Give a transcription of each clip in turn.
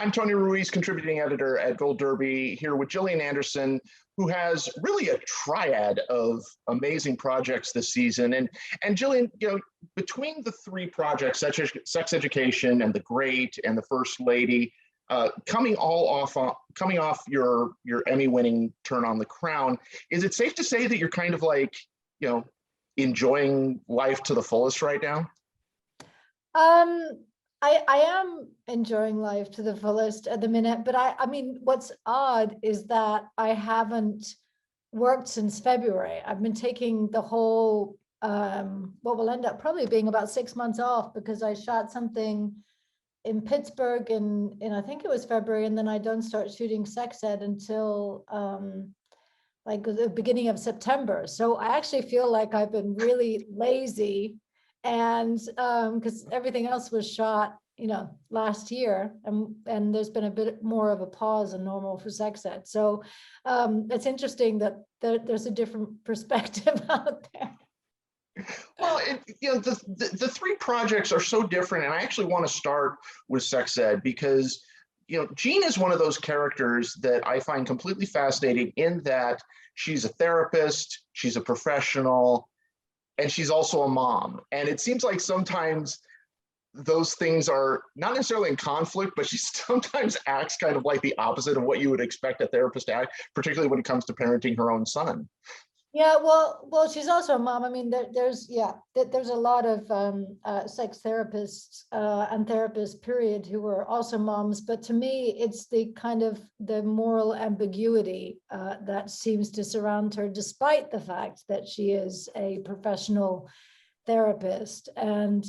I'm Tony Ruiz, contributing editor at Gold Derby, here with Gillian Anderson, who has really a triad of amazing projects this season. And Gillian, between the three projects, such as Sex Education and The Great and The First Lady, coming off your Emmy-winning Turn on the Crown, is it safe to say that you're kind of like, enjoying life to the fullest right now? I am enjoying life to the fullest at the minute, but I mean, what's odd is that I haven't worked since February. I've been taking the whole, what will end up probably being about 6 months off, because I shot something in Pittsburgh in I think it was February, and then I don't start shooting sex ed until like the beginning of September. So I actually feel like I've been really lazy, and because everything else was shot last year, and there's been a bit more of a pause than normal for sex ed. So it's interesting that there's a different perspective out there. Well, the three projects are so different, and I actually want to start with sex ed because Jean is one of those characters that I find completely fascinating, in that she's a therapist, she's a professional, and she's also a mom. And it seems like sometimes those things are not necessarily in conflict, but she sometimes acts kind of like the opposite of what you would expect a therapist to act, particularly when it comes to parenting her own son. Yeah, well, she's also a mom. I mean, there's a lot of sex therapists and therapists, period, who are also moms. But to me, it's the kind of the moral ambiguity that seems to surround her, despite the fact that she is a professional therapist. And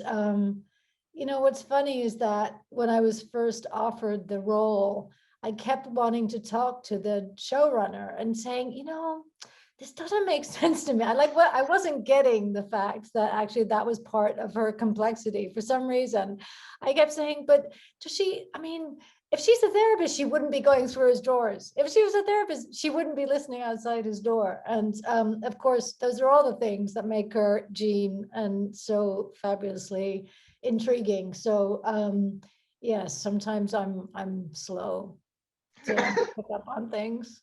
what's funny is that when I was first offered the role, I kept wanting to talk to the showrunner and saying, this doesn't make sense to me. I wasn't getting the fact that actually that was part of her complexity. For some reason, I kept saying, but if she's a therapist, she wouldn't be going through his drawers. If she was a therapist, she wouldn't be listening outside his door. And of course, those are all the things that make her Jean and so fabulously intriguing. So yes, sometimes I'm slow to pick up on things.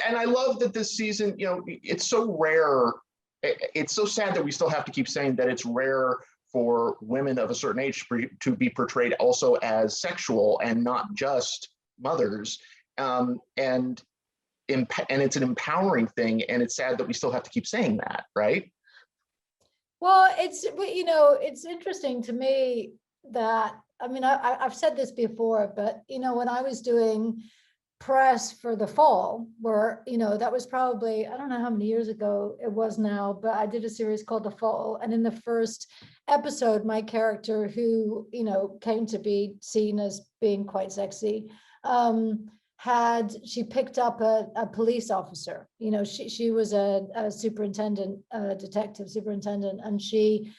And I love that this season, it's so rare. It's so sad that we still have to keep saying that it's rare for women of a certain age to be portrayed also as sexual and not just mothers. And it's an empowering thing. And it's sad that we still have to keep saying that, right? Well, it's interesting to me that, I've said this before, but, when I was doing press for the fall, where that was probably, I don't know how many years ago it was now, but I did a series called The Fall, and in the first episode, my character, who came to be seen as being quite sexy, she picked up a police officer. She was a superintendent, detective superintendent, and she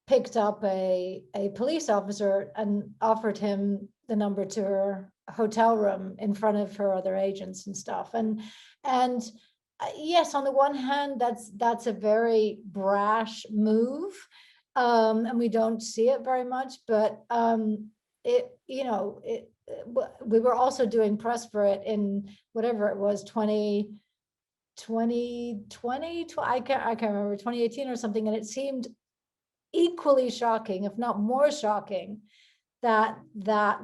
picked up a police officer and offered him the number to her hotel room in front of her other agents and stuff. And yes, on the one hand, that's a very brash move, and we don't see it very much. But we were also doing press for it in whatever it was, 2020, I can't remember, 2018 or something, and it seemed equally shocking, if not more shocking, that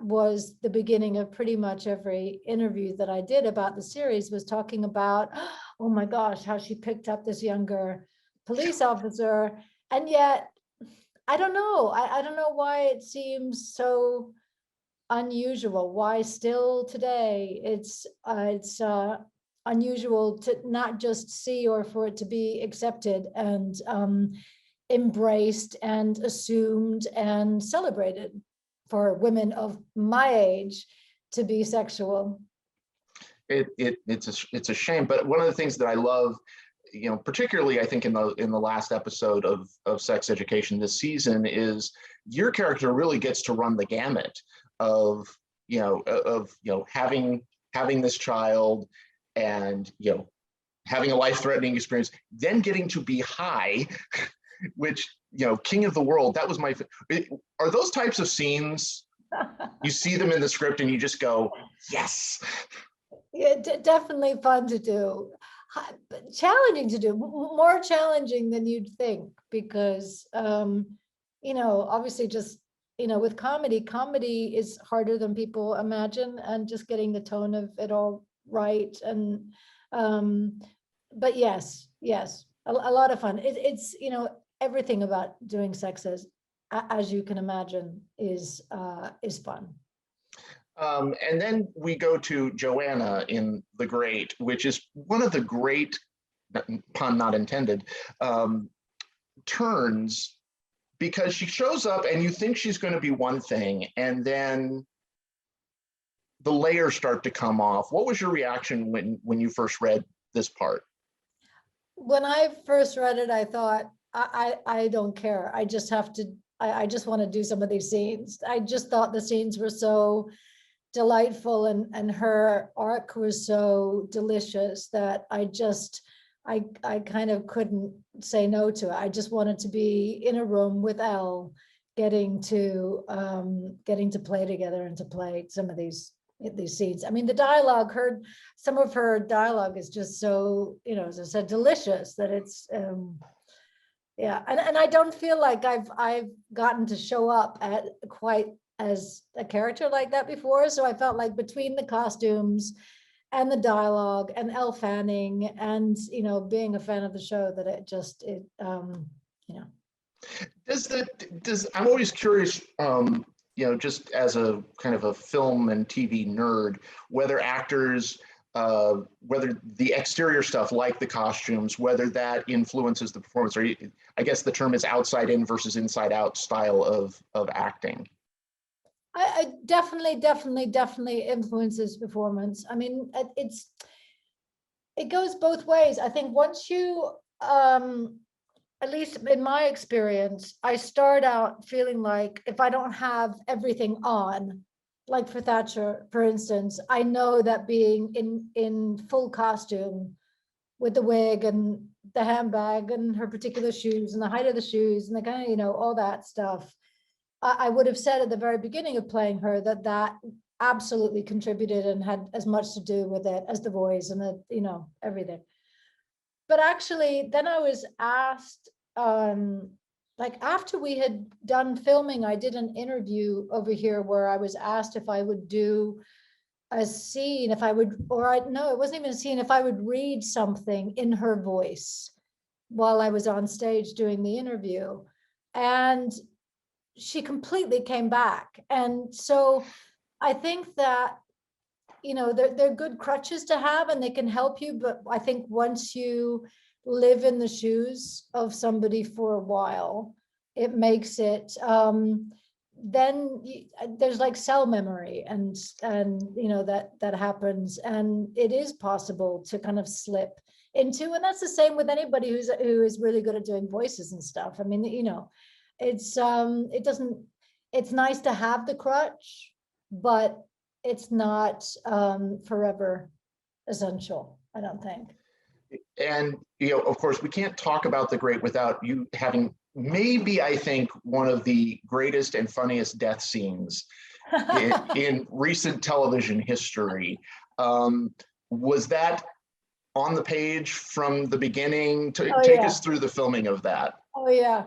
was the beginning of pretty much every interview that I did about the series, was talking about, oh my gosh, how she picked up this younger police officer. And yet, I don't know. I don't know why it seems so unusual. Why still today it's unusual to not just see, or for it to be accepted and embraced and assumed and celebrated for women of my age to be sexual. It's a shame, but one of the things that I love, particularly I think in the last episode of Sex Education this season, is your character really gets to run the gamut of having this child and having a life-threatening experience, then getting to be high, which king of the world. That was are those types of scenes You see them in the script and you just go, yes. Yeah, definitely fun to do. But challenging to do, more challenging than you'd think, because obviously just with comedy is harder than people imagine, and just getting the tone of it all right. And but yes, a lot of fun. It's everything about doing sex, as you can imagine, is fun. And then we go to Joanna in The Great, which is one of the great, pun not intended, turns, because she shows up and you think she's going to be one thing, and then the layers start to come off. What was your reaction when you first read this part? When I first read it, I thought, I don't care. I just have to, I just want to do some of these scenes. I just thought the scenes were so delightful, and her arc was so delicious that I kind of couldn't say no to it. I just wanted to be in a room with Elle, getting to play together and to play some of these scenes. I mean, the dialogue, some of her dialogue is just so, as I said, delicious, that it's yeah. And I don't feel like I've gotten to show up at quite as a character like that before. So I felt like between the costumes and the dialogue and Elle Fanning and being a fan of the show, that I'm always curious, just as a kind of a film and TV nerd, whether actors, whether the exterior stuff like the costumes, whether that influences the performance, or I guess the term is outside in versus inside out style of acting. I definitely influences performance. I mean, it goes both ways. I think once you, at least in my experience, I start out feeling like if I don't have everything on, like for Thatcher, for instance, I know that being in full costume with the wig and the handbag and her particular shoes and the height of the shoes and the kind of, all that stuff, I would have said at the very beginning of playing her that absolutely contributed and had as much to do with it as the voice and the, everything. But actually, then I was asked, like after we had done filming, I did an interview over here where I was asked if I would do a scene, it wasn't even a scene, if I would read something in her voice while I was on stage doing the interview. And she completely came back. And so I think that, they're good crutches to have and they can help you. But I think once you live in the shoes of somebody for a while, it makes it, then there's like cell memory and that happens. And it is possible to kind of slip into, and that's the same with anybody who is really good at doing voices and stuff. I mean, it's nice to have the crutch, but it's not forever essential, I don't think. And of course, we can't talk about The Great without you having maybe, I think, one of the greatest and funniest death scenes in recent television history. Was that on the page from the beginning? Take us through the filming of that. Oh yeah.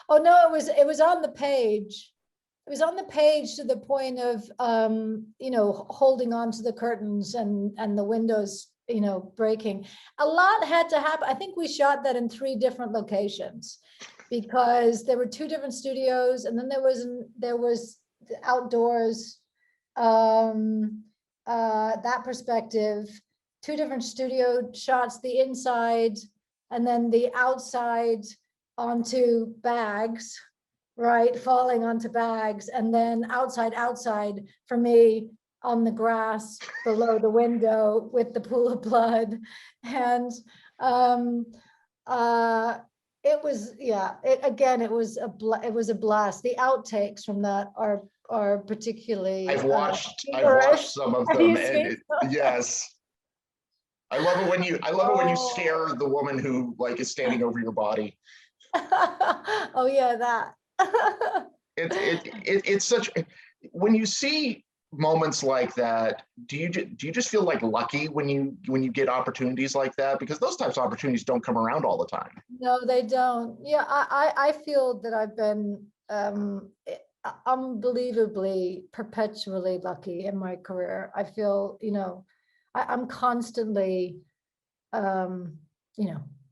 Oh no, it was on the page. It was on the page to the point of holding on to the curtains and the windows, breaking. A lot had to happen. I think we shot that in 3 different locations, because there were 2 different studios, and then there was the outdoors, that perspective, 2 different studio shots, the inside and then the outside onto bags, right, falling onto bags, and then outside for me on the grass below the window with the pool of blood. And it was, it was a blast. The outtakes from that are particularly I've watched some of them, and yes, I love it when you scare the woman who is standing over your body. Oh yeah, that. It's such, when you see moments like that, do you just feel like lucky when you get opportunities like that? Because those types of opportunities don't come around all the time. No, they don't. Yeah, I feel that I've been unbelievably perpetually lucky in my career. I feel, I'm constantly,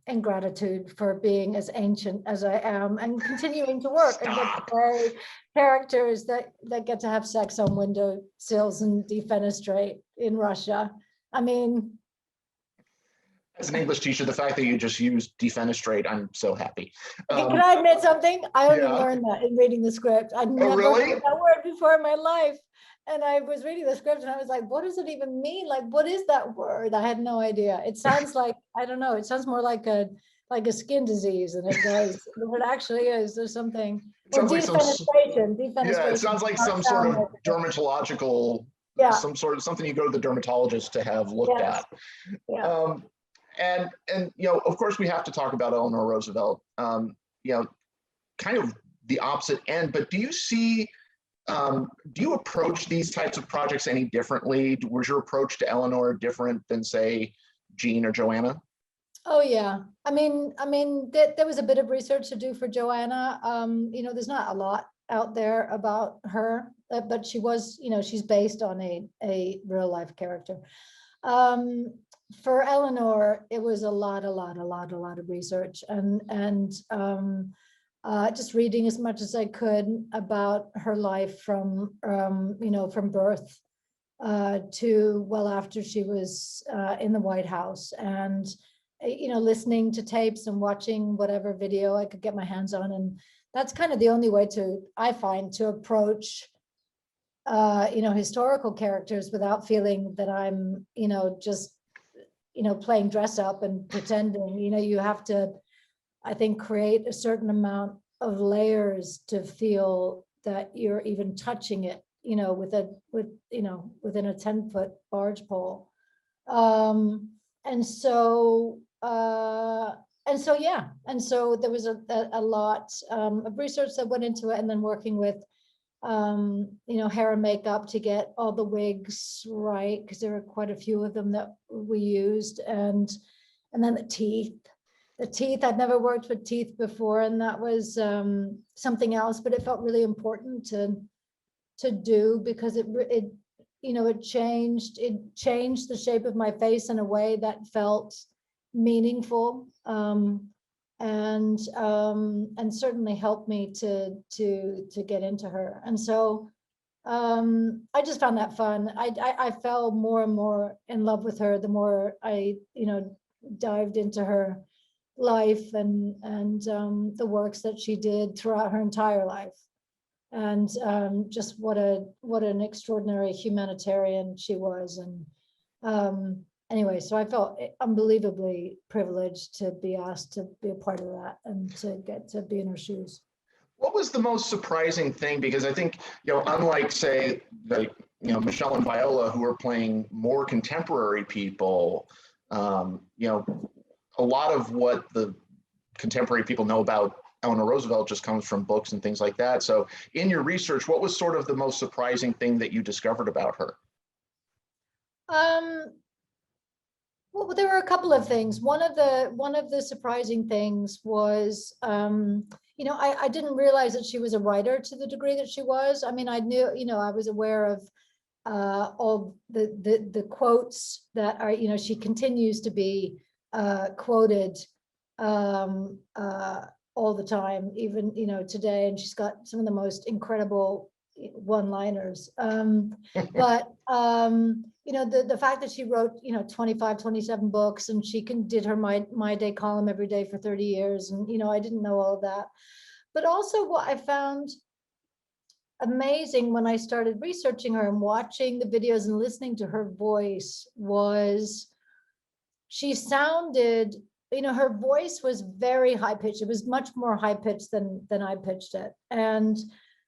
in gratitude for being as ancient as I am and continuing to work and get to Stop. play characters that get to have sex on window sills and defenestrate in Russia. I mean, As an English teacher, the fact that you just used defenestrate, I'm so happy. okay, can I admit something? I only Yeah. learned that in reading the script. I'd never really? heard that word before in my life. And I was reading the script and I was like, what does it even mean? Like, what is that word? I had no idea. It sounds like, I don't know, it sounds more like a skin disease than it does. But it actually is. There's something. Or Sounds like some defenestration. yeah, it sounds like some sort of dermatological, Yeah. something you go to the dermatologist to have looked Yes. at. Yeah. And of course we have to talk about Eleanor Roosevelt. Kind of the opposite end, but do you see do you approach these types of projects any differently? Was your approach to Eleanor different than, say, Jean or Joanna? Oh yeah, I mean, there was a bit of research to do for Joanna. There's not a lot out there about her, but she was, she's based on a real life character. For Eleanor, it was a lot of research and just reading as much as I could about her life from from birth to well after she was in the White House, and listening to tapes and watching whatever video I could get my hands on. And that's kind of the only way I find to approach historical characters without feeling that I'm just playing dress up and pretending. You have to, I think, create a certain amount of layers to feel that you're even touching it, within a 10-foot barge pole. And so yeah, and so there was a lot of research that went into it, and then working with hair and makeup to get all the wigs right, because there were quite a few of them that we used, and then the teeth. I'd never worked with teeth before, and that was something else, but it felt really important to do, because it changed the shape of my face in a way that felt meaningful, and certainly helped me to get into her. And so I just found that fun. I fell more and more in love with her the more I dived into her life and the works that she did throughout her entire life, and just what an extraordinary humanitarian she was. And anyway, so I felt unbelievably privileged to be asked to be a part of that and to get to be in her shoes. What was the most surprising thing? Because I think, unlike, say, Michelle and Viola, who are playing more contemporary people, a lot of what the contemporary people know about Eleanor Roosevelt just comes from books and things like that. So in your research, what was sort of the most surprising thing that you discovered about her? Well, there were a couple of things. One of the surprising things was, I didn't realize that she was a writer to the degree that she was. I mean, I knew, I was aware of all the quotes that are, she continues to be quoted all the time, even today, and she's got some of the most incredible one-liners. But the fact that she wrote 25, 27 books, and she did her my day column every day for 30 years, and I didn't know all of that. But also what I found amazing when I started researching her and watching the videos and listening to her voice was she sounded, her voice was very high pitched. It was much more high pitched than I pitched it. And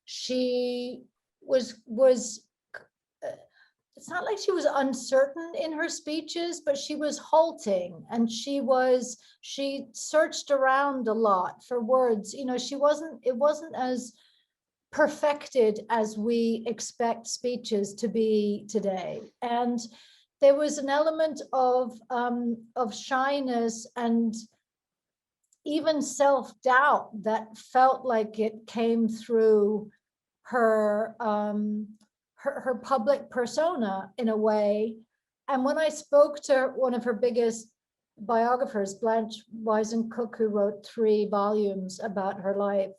she was it's not like she was uncertain in her speeches, but she was halting, and she searched around a lot for words. It wasn't as perfected as we expect speeches to be today. And there was an element of shyness and even self-doubt that felt like it came through her her public persona in a way. And when I spoke to one of her biggest biographers, Blanche Wiesen-Cook, who wrote 3 volumes about her life,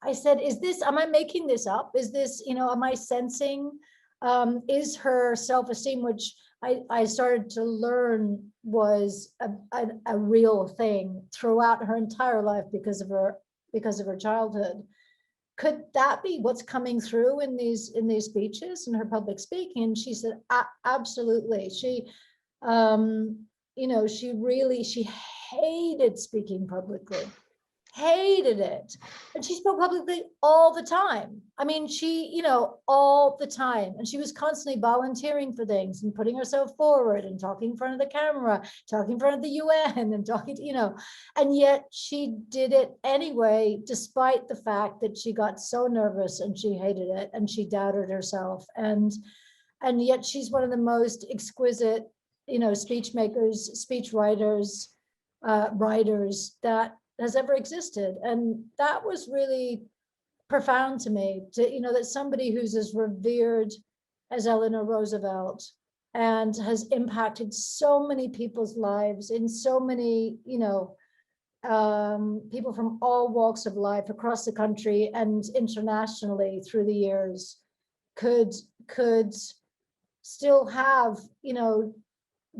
I said, is this, am I making this up? Is this, you know, am I sensing, is her self-esteem, which I started to learn was a real thing throughout her entire life because of her childhood. Could that be what's coming through in these speeches and her public speaking? And she said, absolutely. She, you know, she hated speaking publicly, hated it. And she spoke publicly all the time. I mean, she, you know, all the time. And she was constantly volunteering for things and putting herself forward and talking in front of the camera, talking in front of the UN and talking, you know, and yet she did it anyway, despite the fact that she got so nervous and she hated it and she doubted herself. And yet she's one of the most exquisite, you know, speech makers, speech writers, writers that has ever existed. And that was really profound to me, to, you know, that somebody who's as revered as Eleanor Roosevelt and has impacted so many people's lives in so many, you know, people from all walks of life across the country and internationally through the years could still have, you know,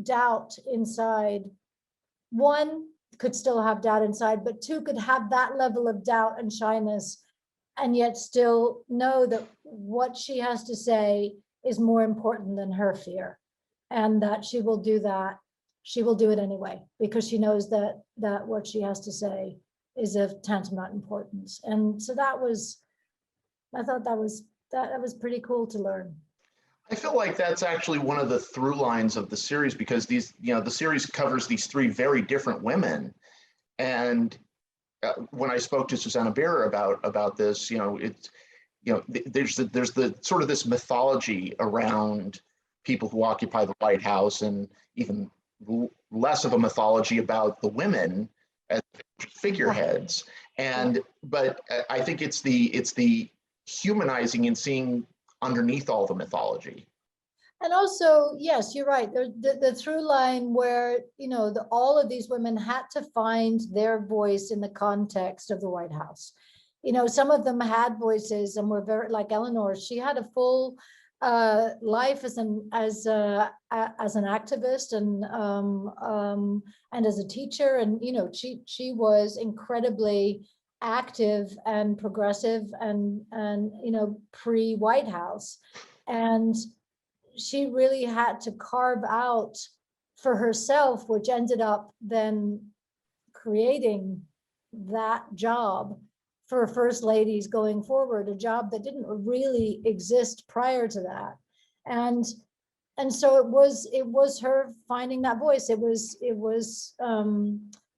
doubt inside. One, could still have doubt inside, but 2, could have that level of doubt and shyness and yet still know that what she has to say is more important than her fear, and that she will do that. She will do it anyway, because she knows that what she has to say is of tantamount importance. And so that was, I thought that was pretty cool to learn. I feel like that's actually one of the through lines of the series, because these, you know, the series covers these 3 very different women. And when I spoke to Susanna Beer about this, you know, it's, you know, there's the sort of this mythology around people who occupy the White House, and even less of a mythology about the women as figureheads. And but I think it's the humanizing and seeing underneath all the mythology. And also, yes, you're right. There's the through line where, you know, all of these women had to find their voice in the context of the White House. You know, some of them had voices and were very, like Eleanor, she had a full life as an activist and as a teacher. And, you know, she was incredibly active and progressive and you know, pre-White House. And she really had to carve out for herself, which ended up then creating that job for first ladies going forward, a job that didn't really exist prior to that. And so it was her finding that voice. It was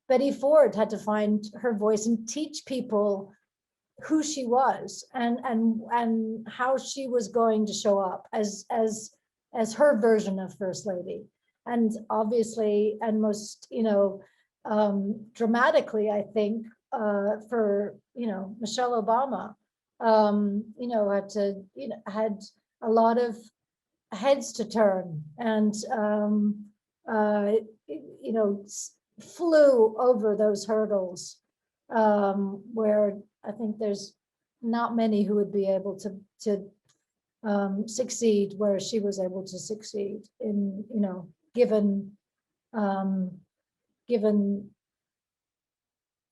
Betty Ford had to find her voice and teach people who she was and how she was going to show up as her version of first lady. And obviously, and most, you know, dramatically, I think, for, you know, Michelle Obama, you know, had a lot of heads to turn, and you know, flew over those hurdles, where I think there's not many who would be able to succeed where she was able to succeed in, you know, given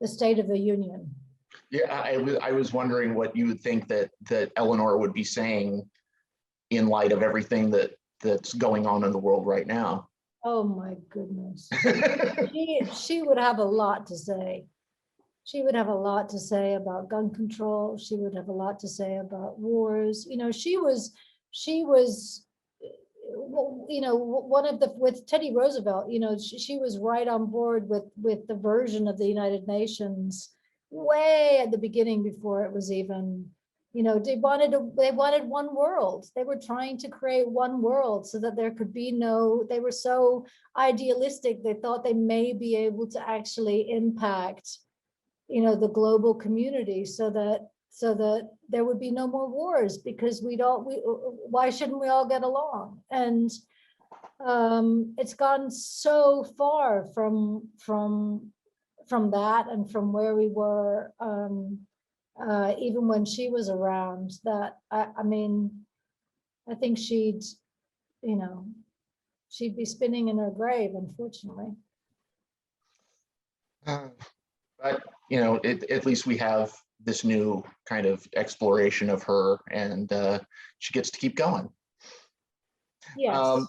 the state of the union. Yeah, I was wondering what you would think that Eleanor would be saying in light of everything that's going on in the world right now. Oh my goodness. she would have a lot to say. She would have a lot to say about gun control. She would have a lot to say about wars. You know, she was, you know, one of the, with Teddy Roosevelt, you know, she was right on board with the version of the United Nations way at the beginning, before it was even, they wanted one world. They were trying to create one world so that there could be they were so idealistic, they thought they may be able to actually impact, the global community so that there would be no more wars, because why shouldn't we all get along? And it's gone so far from that and from where we were, even when she was around, that I mean, I think she'd be spinning in her grave, unfortunately. But at least we have this new kind of exploration of her, and she gets to keep going. Yes.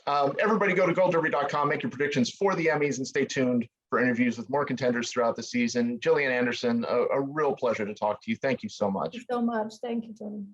Everybody go to goldderby.com, make your predictions for the Emmys, and stay tuned for interviews with more contenders throughout the season. Gillian Anderson, a real pleasure to talk to you. Thank you so much. Thank you so much. Thank you, Tony.